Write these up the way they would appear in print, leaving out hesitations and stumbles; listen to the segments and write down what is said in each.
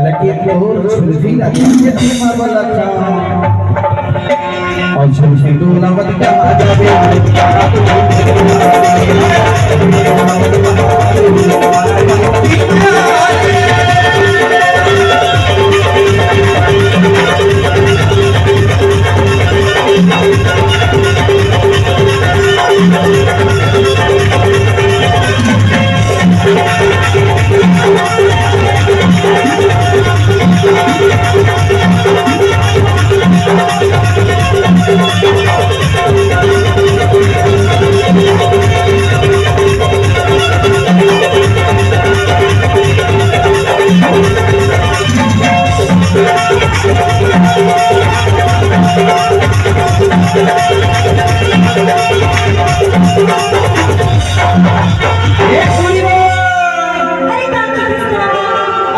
लेकिन तो छुलफी लगी ये मावला था और छुलफी डोलावत का जावे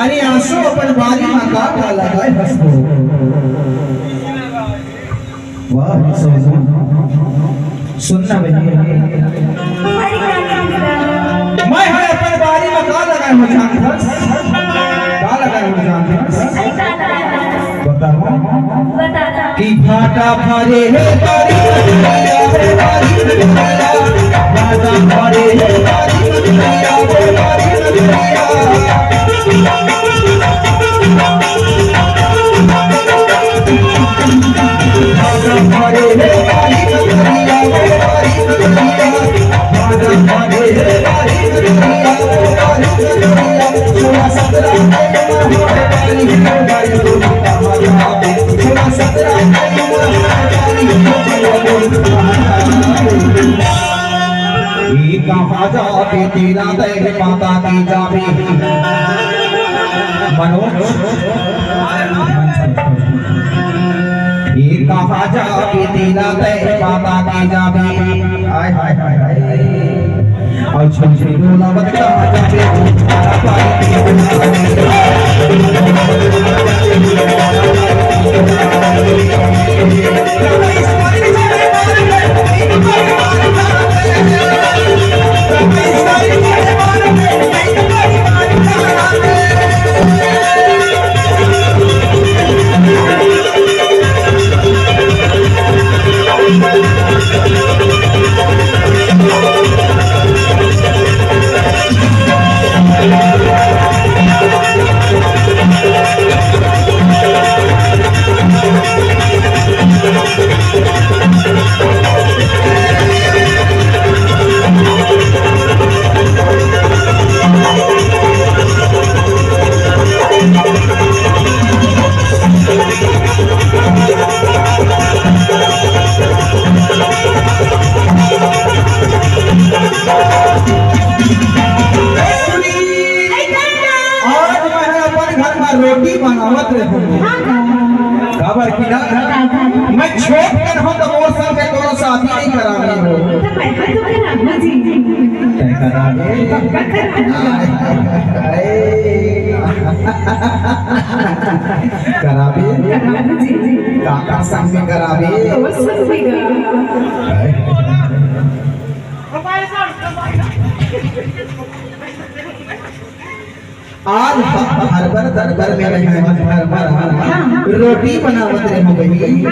अरे आंसू अपन बारी में काका लगाए हंसो वाह सुनना भैया मैं है अपन बारी में का लगाए हो जान का लगाए हो जान बताओ कि फाटा फारे है बारी फाटा फारे है बारी कहाँ जाके तेरा दे माता की जावे मनोज ये कहाँ जाके तेरा दे माता की जावे हाय हाय हाय हाय और छुलछुल डोलावत कहाँ जावे तारा पाई रोटी बनावत खबर की ना मैं छोट कर हूं तो मोर सर पे कोनो शादी नहीं करावी हो करावी काका संग में करावी आज हरबर दरबार में हरबर रोटी बनावत रे हो गई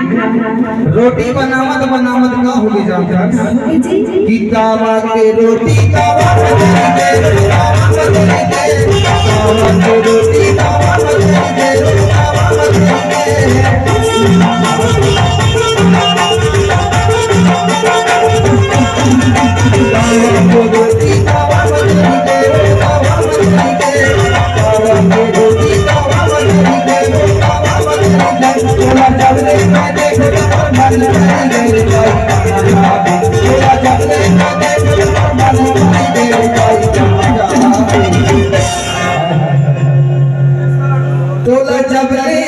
रोटी बनावत बनावत का हो गई जान कि कावा के रोटी कावा के रोटी कावा तोला जब रे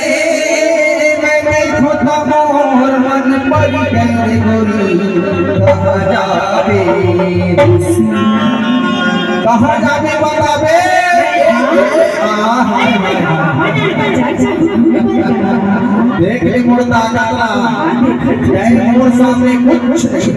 मैं खोता मोर मन पर गई गोरी कहाँ जावे बतावे देख ले मुर्दा काला मोर सामने कुछ नहीं